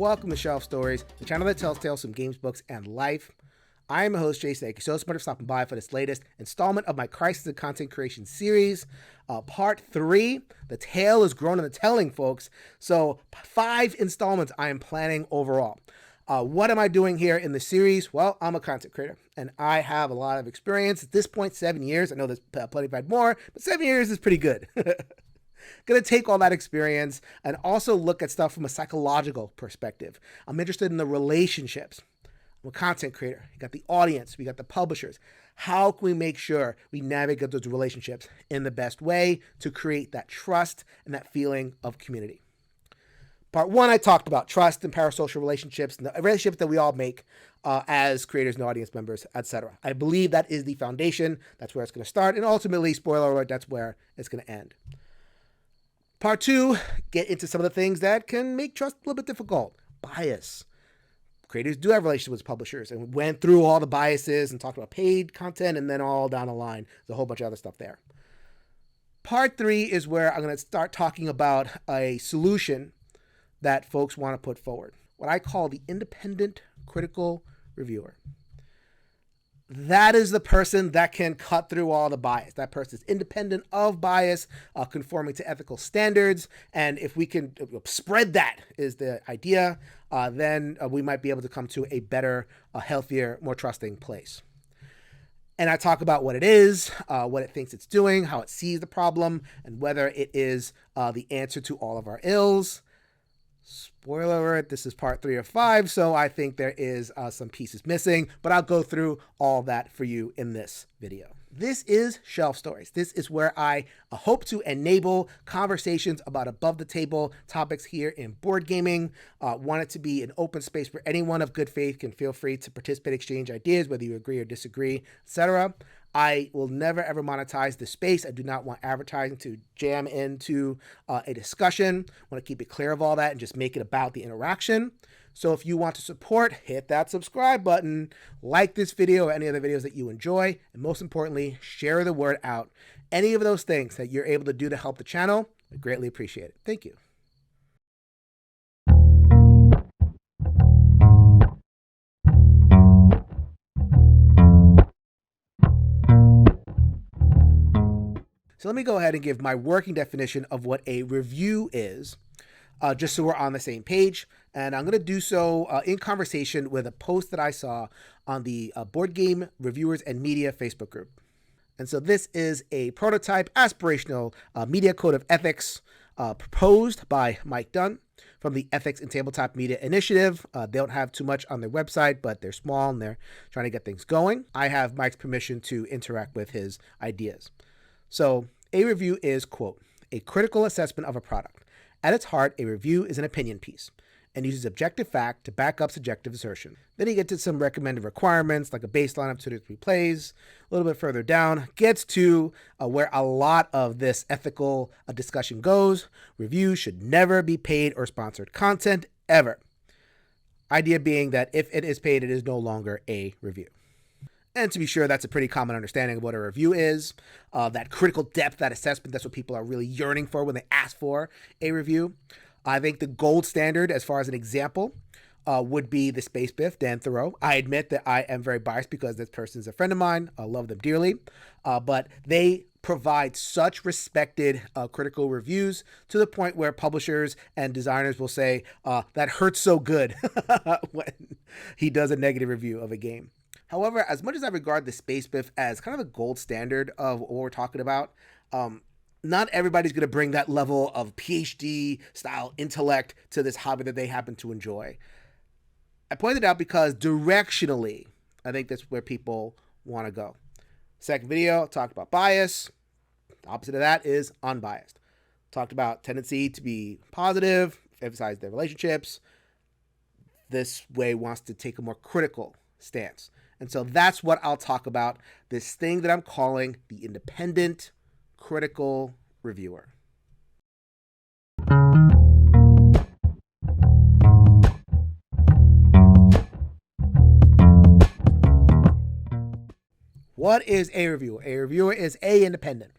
welcome to Shelf Stories, the channel that tells tales from games, books, and life. I am your host, Jason. Thank you so much for stopping by for this latest installment of my Crisis of Content Creation series, part 3. The tale is growing in the telling, folks. So 5 installments I am planning overall. What am I doing here in the series? Well, I'm a content creator, and I have a lot of experience. At this point, 7 years. I know there's plenty of had more, but 7 years is pretty good. Going to take all that experience and also look at stuff from a psychological perspective. I'm interested in the relationships. I'm a content creator. You got the audience. We got the publishers. How can we make sure we navigate those relationships in the best way to create that trust and that feeling of community? Part 1, I talked about trust and parasocial relationships and the relationships that we all make as creators and audience members, etc. I believe that is the foundation. That's where it's going to start. And ultimately, spoiler alert, that's where it's going to end. Part 2, get into some of the things that can make trust a little bit difficult. Bias. Creators do have relationships with publishers, and went through all the biases and talked about paid content and then all down the line. There's a whole bunch of other stuff there. Part 3 is where I'm going to start talking about a solution that folks want to put forward. What I call the independent critical reviewer. That is the person that can cut through all the bias. That person is independent of bias, conforming to ethical standards. And if we can spread that is the idea, then we might be able to come to a better, healthier, more trusting place. And I talk about what it is, what it thinks it's doing, how it sees the problem, and whether it is the answer to all of our ills. Spoiler alert, this is part 3 of 5, so I think there is some pieces missing, but I'll go through all that for you in this video. This is Shelf Stories. This is where I hope to enable conversations about above-the-table topics here in board gaming. Want it to be an open space where anyone of good faith can feel free to participate, exchange ideas, whether you agree or disagree, etc. I will never ever monetize the space. I do not want advertising to jam into a discussion. I want to keep it clear of all that and just make it about the interaction. So if you want to support, hit that subscribe button, like this video or any other videos that you enjoy, and most importantly, share the word out. Any of those things that you're able to do to help the channel, I greatly appreciate it. Thank you. So let me go ahead and give my working definition of what a review is, just so we're on the same page. And I'm going to do so in conversation with a post that I saw on the Board Game Reviewers and Media Facebook group. And so this is a prototype aspirational media code of ethics proposed by Mike Dunn from the Ethics in Tabletop Media Initiative. They don't have too much on their website, but they're small and they're trying to get things going. I have Mike's permission to interact with his ideas. So a review is, quote, a critical assessment of a product. At its heart, a review is an opinion piece and uses objective fact to back up subjective assertion. Then you get to some recommended requirements, like a baseline of 2 to 3 plays. A little bit further down, gets to where a lot of this ethical discussion goes. Reviews should never be paid or sponsored content, ever. Idea being that if it is paid, it is no longer a review. And to be sure, that's a pretty common understanding of what a review is. That critical depth, that assessment, that's what people are really yearning for when they ask for a review. I think the gold standard, as far as an example, would be the Space Biff, Dan Thoreau. I admit that I am very biased because this person is a friend of mine. I love them dearly. But they provide such respected critical reviews to the point where publishers and designers will say, that hurts so good when he does a negative review of a game. However, as much as I regard the Space Biff as kind of a gold standard of what we're talking about, not everybody's going to bring that level of PhD style intellect to this hobby that they happen to enjoy. I pointed out because directionally, I think that's where people want to go. Second video, talked about bias. The opposite of that is unbiased. Talked about tendency to be positive, emphasize their relationships. This way wants to take a more critical stance. And so that's what I'll talk about, this thing that I'm calling the independent critical reviewer. What is a reviewer? A reviewer is independent.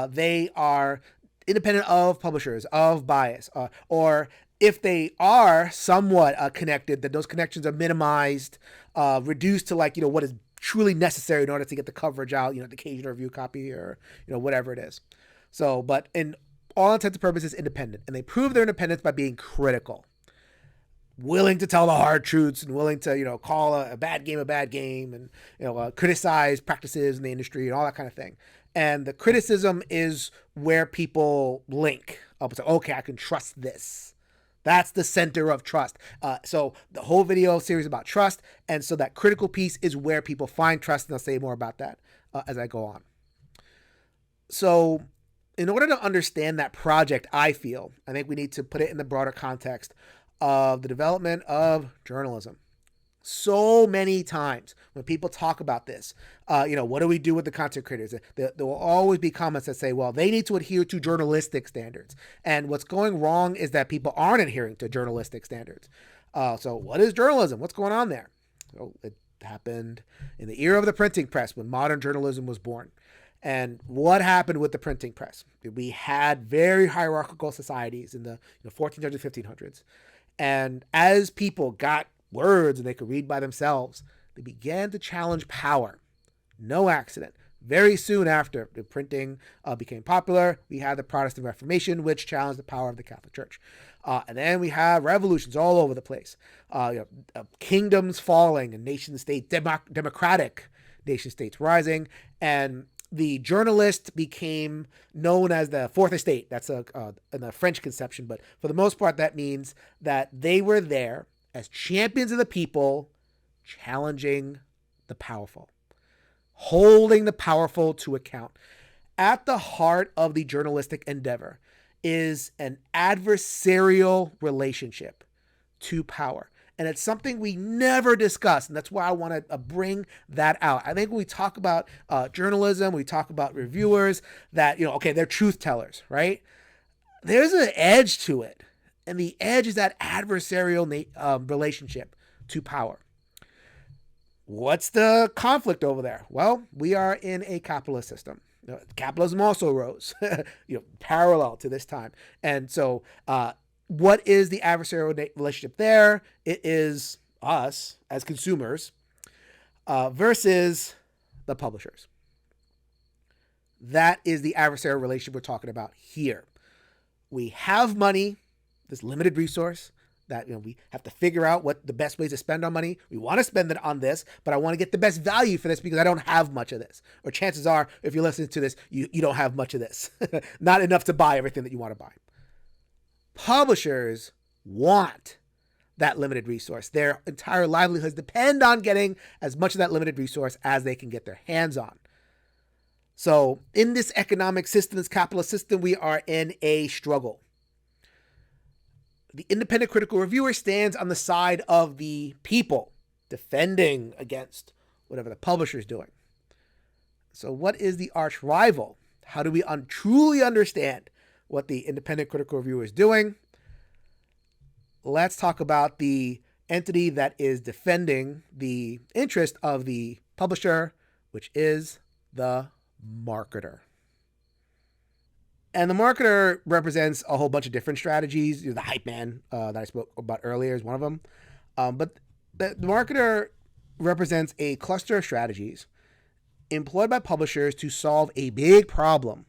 They are independent of publishers, of bias, or if they are somewhat connected, that those connections are minimized, reduced to like, what is truly necessary in order to get the coverage out, the occasional review copy or, whatever it is. So, but in all intents and purposes, independent. And they prove their independence by being critical, willing to tell the hard truths and willing to, call a bad game and, criticize practices in the industry and all that kind of thing. And the criticism is where people link up and say, okay, I can trust this. That's the center of trust. So the whole video series is about trust. And so that critical piece is where people find trust. And I'll say more about that as I go on. So in order to understand that project, I think we need to put it in the broader context of the development of journalism. So many times when people talk about this, what do we do with the content creators? There will always be comments that say, well, they need to adhere to journalistic standards. And what's going wrong is that people aren't adhering to journalistic standards. So what is journalism? What's going on there? So it happened in the era of the printing press when modern journalism was born. And what happened with the printing press? We had very hierarchical societies in the 1400s, 1500s. And as people got words and they could read by themselves, they began to challenge power. No accident. Very soon after the printing became popular, we had the Protestant Reformation, which challenged the power of the Catholic Church. And then we have revolutions all over the place. Kingdoms falling and nation states, democratic nation states rising. And the journalist became known as the Fourth Estate. That's in the French conception. But for the most part, that means that they were there as champions of the people, challenging the powerful, holding the powerful to account. At the heart of the journalistic endeavor is an adversarial relationship to power. And it's something we never discuss. And that's why I want to bring that out. I think when we talk about journalism, we talk about reviewers that, okay, they're truth tellers, right? There's an edge to it. And the edge is that adversarial relationship to power. What's the conflict over there? Well, we are in a capitalist system. Capitalism also rose, parallel to this time. And so what is the adversarial relationship there? It is us as consumers versus the publishers. That is the adversarial relationship we're talking about here. We have money, this limited resource that we have to figure out what the best ways to spend our money. We want to spend it on this, but I want to get the best value for this because I don't have much of this. Or chances are, if you're listening to this, you don't have much of this. Not enough to buy everything that you want to buy. Publishers want that limited resource. Their entire livelihoods depend on getting as much of that limited resource as they can get their hands on. So in this economic system, this capitalist system, we are in a struggle. The independent critical reviewer stands on the side of the people, defending against whatever the publisher is doing. So what is the arch rival? How do we truly understand what the independent critical reviewer is doing? Let's talk about the entity that is defending the interest of the publisher, which is the marketer. And the marketer represents a whole bunch of different strategies. The hype man that I spoke about earlier is one of them. But the marketer represents a cluster of strategies employed by publishers to solve a big problem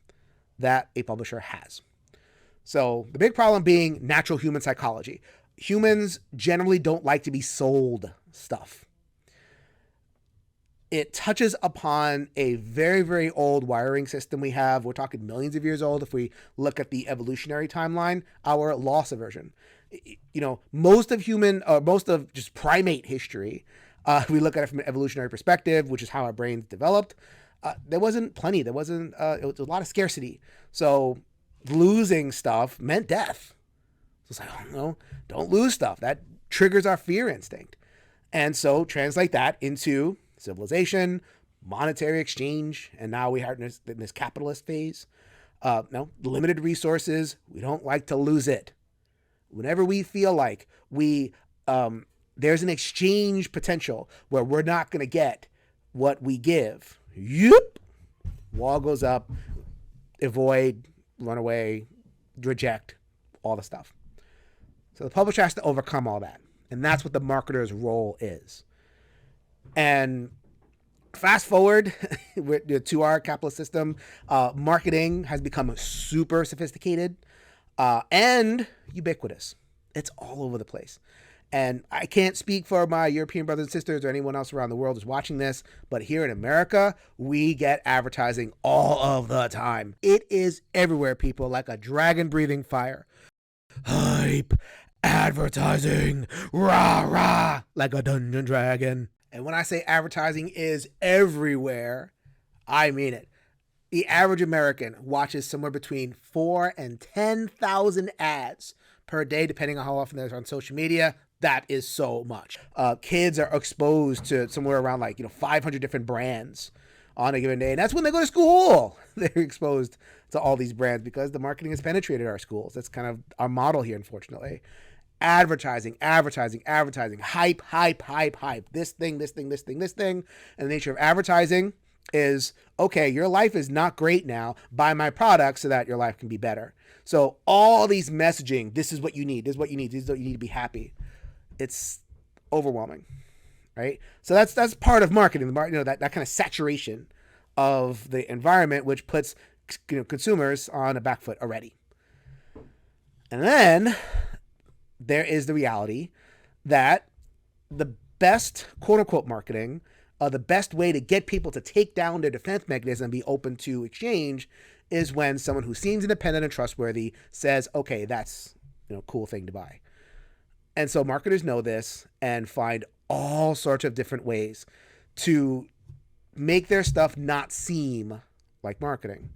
that a publisher has. So the big problem being natural human psychology. Humans generally don't like to be sold stuff. It touches upon a very, very old wiring system we have. We're talking millions of years old if we look at the evolutionary timeline, our loss aversion. Most of just primate history, we look at it from an evolutionary perspective, which is how our brains developed. There wasn't plenty. It was a lot of scarcity. So losing stuff meant death. So it's like, don't lose stuff. That triggers our fear instinct. And so translate that into civilization, monetary exchange, and now we are in this capitalist phase. Limited resources. We don't like to lose it. Whenever we feel like there's an exchange potential where we're not going to get what we give, wall goes up, avoid, run away, reject, all the stuff. So the publisher has to overcome all that. And that's what the marketer's role is. And fast forward to our capitalist system, marketing has become super sophisticated and ubiquitous. It's all over the place. And I can't speak for my European brothers and sisters or anyone else around the world who's watching this, but here in America, we get advertising all of the time. It is everywhere, people, like a dragon breathing fire. Hype, advertising, rah, rah, like a dungeon dragon. And when I say advertising is everywhere, I mean it. The average American watches somewhere between 4,000 and 10,000 ads per day, depending on how often they're on social media. That is so much. Kids are exposed to somewhere around 500 different brands on a given day. And that's when they go to school. They're exposed to all these brands because the marketing has penetrated our schools. That's kind of our model here, unfortunately. Advertising, hype. This thing. And the nature of advertising is, okay, your life is not great now. Buy my product so that your life can be better. So all these messaging, this is what you need. This is what you need. This is what you need to be happy. It's overwhelming, right? So that's part of marketing. That kind of saturation of the environment, which puts consumers on a back foot already. And then there is the reality that the best quote unquote marketing, the best way to get people to take down their defense mechanism and be open to exchange is when someone who seems independent and trustworthy says, okay, that's a cool thing to buy. And so marketers know this and find all sorts of different ways to make their stuff not seem like marketing.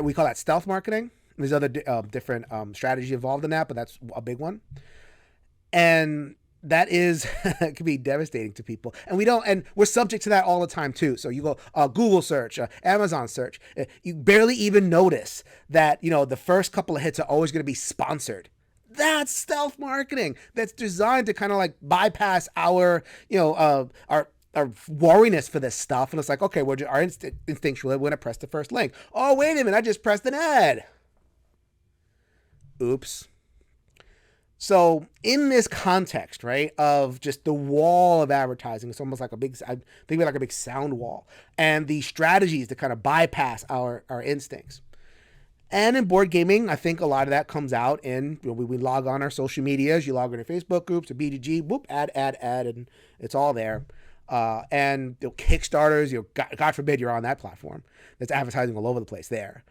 We call that stealth marketing. There's other different strategies involved in that, but that's a big one. And that is can be devastating to people. And we're subject to that all the time too. So you go Google search, Amazon search. You barely even notice that, the first couple of hits are always going to be sponsored. That's stealth marketing. That's designed to kind of bypass our wariness for this stuff. And it's like, okay, our instinctually, we're going to press the first link. Oh, wait a minute, I just pressed an ad. Oops. So in this context, right, of just the wall of advertising, it's almost like I think of it like a big sound wall, and the strategies to kind of bypass our instincts. And in board gaming, I think a lot of that comes out in, we log on our social medias, you log on your Facebook groups or BGG, whoop, ad, and it's all there. And Kickstarters, God forbid you're on that platform. There's advertising all over the place there.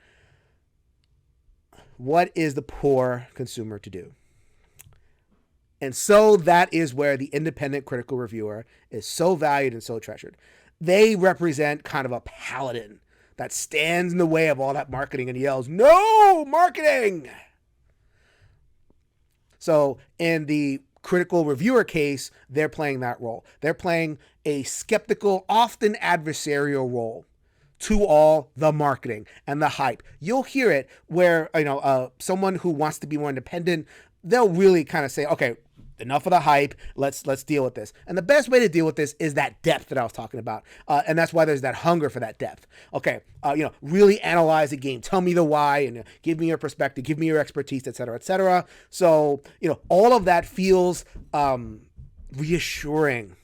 What is the poor consumer to do? And so that is where the independent critical reviewer is so valued and so treasured. They represent kind of a paladin that stands in the way of all that marketing and yells, "No marketing!" So in the critical reviewer case, they're playing that role. They're playing a skeptical, often adversarial role to all the marketing and the hype. You'll hear it where, someone who wants to be more independent, they'll really kind of say, okay, enough of the hype. Let's deal with this. And the best way to deal with this is that depth that I was talking about. And that's why there's that hunger for that depth. Okay. Really analyze the game. Tell me the why and give me your perspective, give me your expertise, et cetera, et cetera. So, all of that feels reassuring.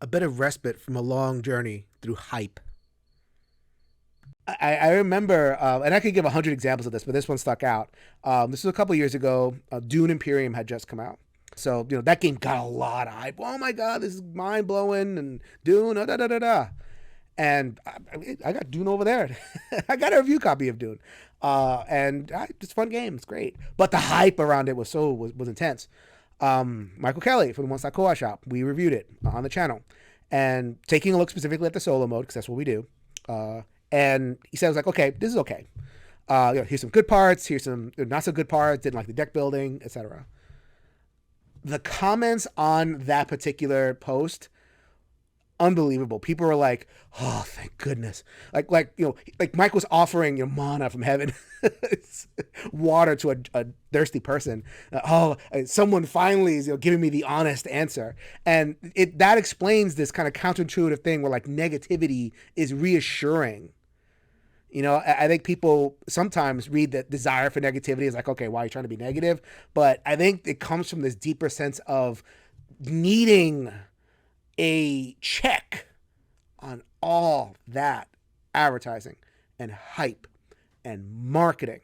A bit of respite from a long journey through hype. I remember, and I could give 100 examples of this, but this one stuck out. This was a couple years ago. Dune Imperium had just come out. So, that game got a lot of hype. Oh my God, this is mind blowing, and Dune, And I got Dune over there. I got a review copy of Dune. And it's a fun game. It's great. But the hype around it was intense. Michael Kelly from the One Stop Co-op Shop, we reviewed it on the channel. And taking a look specifically at the solo mode, because that's what we do. And he said, okay, this is okay. Here's some good parts. Here's some not so good parts. Didn't like the deck building, etc. The comments on that particular post, unbelievable. People were like, "Oh, thank goodness!" Like Mike was offering manna from heaven, water to a thirsty person. Someone finally is giving me the honest answer, and that explains this kind of counterintuitive thing where negativity is reassuring. I think people sometimes read that desire for negativity is like, okay, why are you trying to be negative? But I think it comes from this deeper sense of needing a check on all that advertising and hype and marketing.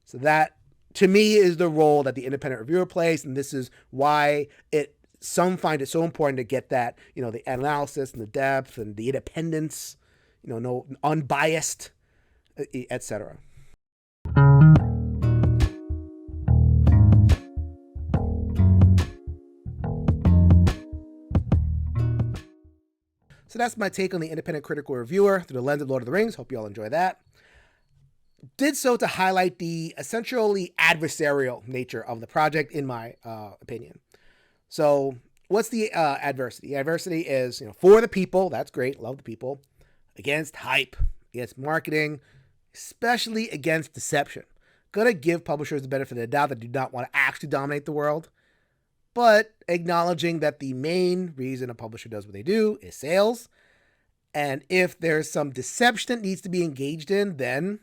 So that, to me, is the role that the independent reviewer plays, and this is why some find it so important to get that, the analysis and the depth and the independence, no unbiased, etc. So that's my take on the independent critical reviewer through the lens of Lord of the Rings. Hope you all enjoy that. Did so to highlight the essentially adversarial nature of the project, in my opinion. So what's the adversity? Adversity is, for the people. That's great. Love the people. Against hype, against marketing, especially against deception. Gonna give publishers the benefit of the doubt that do not want to actually dominate the world, but acknowledging that the main reason a publisher does what they do is sales. And if there's some deception that needs to be engaged in, then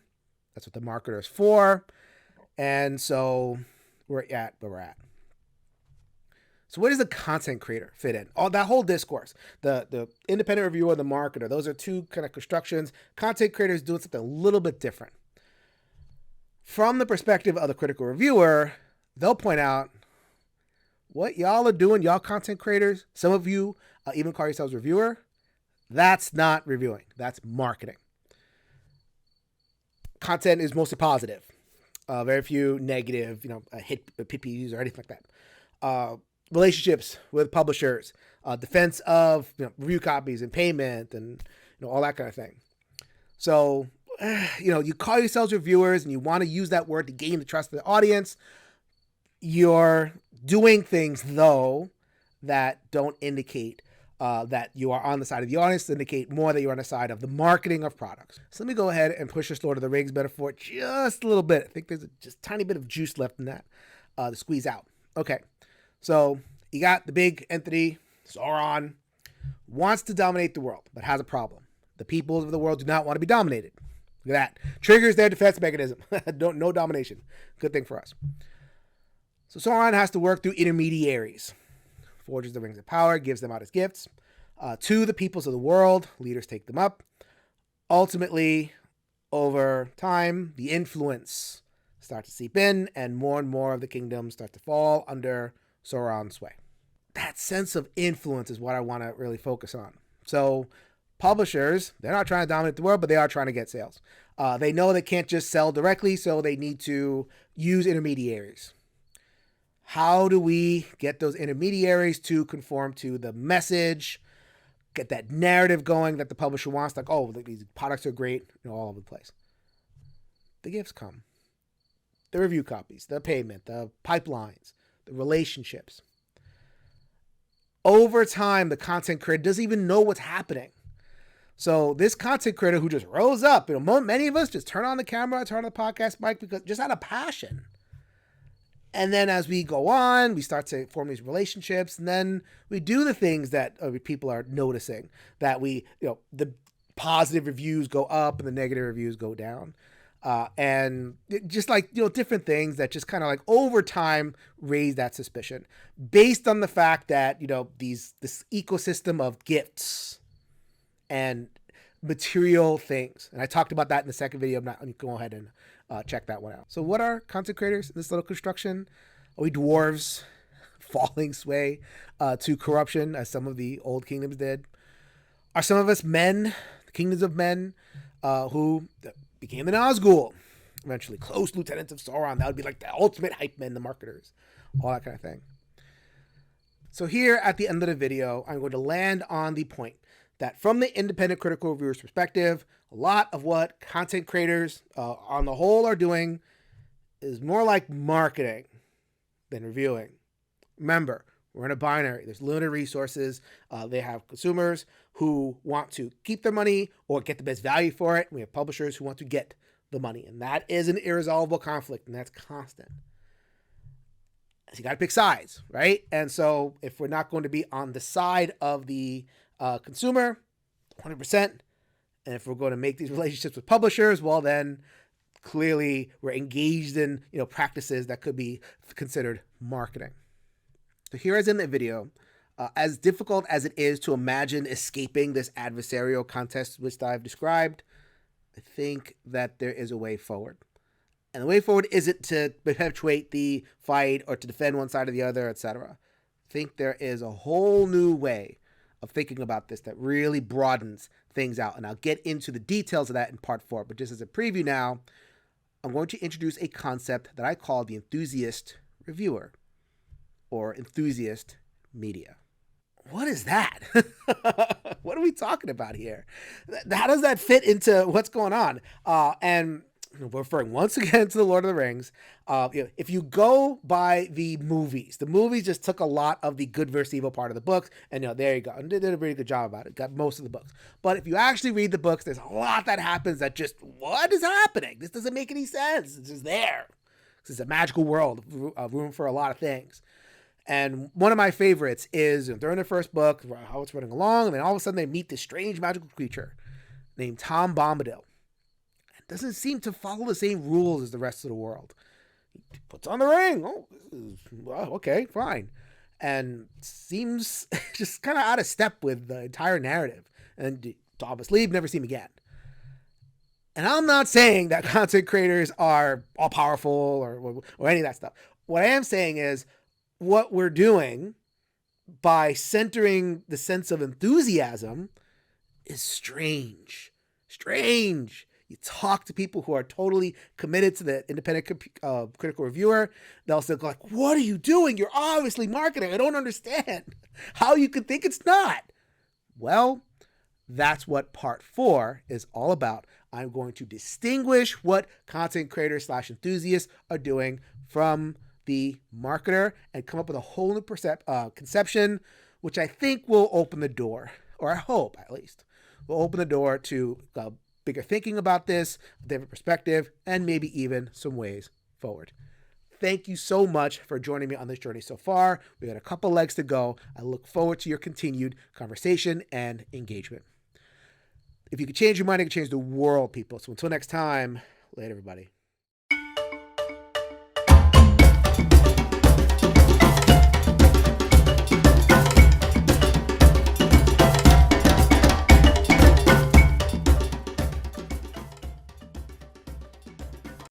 that's what the marketer is for. And so we're at where we're at. So where does the content creator fit in? All that whole discourse, the independent reviewer and the marketer, those are two kind of constructions. Content creators doing something a little bit different. From the perspective of the critical reviewer, they'll point out what y'all are doing, y'all content creators. Some of you even call yourselves reviewer. That's not reviewing. That's marketing. Content is mostly positive. Very few negative, hit PPUs or anything like that. Relationships with publishers, defense of review copies and payment, and all that kind of thing. So, you call yourselves reviewers and you want to use that word to gain the trust of the audience. You're doing things, though, that don't indicate that you are on the side of the audience, indicate more that you're on the side of the marketing of products. So let me go ahead and push this Lord of the Rings metaphor just a little bit. I think there's just a tiny bit of juice left in that to squeeze out. Okay, so you got the big entity, Sauron, wants to dominate the world, but has a problem. The peoples of the world do not want to be dominated. Look at that. Triggers their defense mechanism. No domination. Good thing for us. So Sauron has to work through intermediaries. Forges the rings of power, gives them out as gifts to the peoples of the world. Leaders take them up. Ultimately, over time, the influence starts to seep in, and more of the kingdoms start to fall under Sauron's sway. That sense of influence is what I want to really focus on. So publishers, they're not trying to dominate the world, but they are trying to get sales. They know they can't just sell directly, so they need to use intermediaries. How do we get those intermediaries to conform to the message, get that narrative going that the publisher wants? Like, oh, these products are great, all over the place. The gifts come. The review copies, the payment, the pipelines, the relationships. Over time, the content creator doesn't even know what's happening. So this content creator who just rose up, many of us just turn on the camera, turn on the podcast mic because just out of passion. And then as we go on, we start to form these relationships, and then we do the things that people are noticing, that the positive reviews go up and the negative reviews go down. And just like, different things that just kind of like over time raise that suspicion based on the fact that, this ecosystem of gifts and material things. And I talked about that in the second video. I'm not going to go ahead and check that one out. So what are content creators in this little construction? Are we dwarves falling sway to corruption as some of the old kingdoms did? Are some of us men, the kingdoms of men, who became the Nazgul, eventually close lieutenants of Sauron? That would be like the ultimate hype men, the marketers, all that kind of thing. So here at the end of the video, I'm going to land on the point that from the independent critical reviewer's perspective, a lot of what content creators on the whole are doing is more like marketing than reviewing. Remember, we're in a binary. There's limited resources. They have consumers who want to keep their money or get the best value for it. We have publishers who want to get the money. And that is an irresolvable conflict, and that's constant. So you got to pick sides, right? And so if we're not going to be on the side of the consumer 100%, And if we're going to make these relationships with publishers, well, then clearly we're engaged in practices that could be considered marketing. So here is in the video. As difficult as it is to imagine escaping this adversarial contest which I've described, I think that there is a way forward. And the way forward isn't to perpetuate the fight or to defend one side or the other, etc. I think there is a whole new way of thinking about this that really broadens things out. And I'll get into the details of that in part 4. But just as a preview now, I'm going to introduce a concept that I call the enthusiast reviewer or enthusiast media. What is that? What are we talking about here? How does that fit into what's going on? And we're referring once again to the Lord of the Rings. If you go by the movies just took a lot of the good versus evil part of the books, and there you go. And they did a really good job about it. Got most of the books. But if you actually read the books, there's a lot that happens that just, what is happening? This doesn't make any sense. It's just there. This is a magical world, room for a lot of things. And one of my favorites is during the first book, how it's running along, and then all of a sudden they meet this strange magical creature named Tom Bombadil. It doesn't seem to follow the same rules as the rest of the world. He puts on the ring. Oh, well, okay, fine. And seems just kind of out of step with the entire narrative. And Thomas leave, never see him again. And I'm not saying that content creators are all powerful or any of that stuff. What I am saying is, what we're doing by centering the sense of enthusiasm is strange. You talk to people who are totally committed to the independent critical reviewer. They'll say, like, what are you doing? You're obviously marketing. I don't understand how you could think it's not. Well, that's what part 4 is all about. I'm going to distinguish what content creators / enthusiasts are doing from the marketer and come up with a whole new conception, which I think will open the door, or I hope at least, will open the door to bigger thinking about this, a different perspective, and maybe even some ways forward. Thank you so much for joining me on this journey so far. We got a couple legs to go. I look forward to your continued conversation and engagement. If you could change your mind, you can change the world, people. So until next time, later, everybody.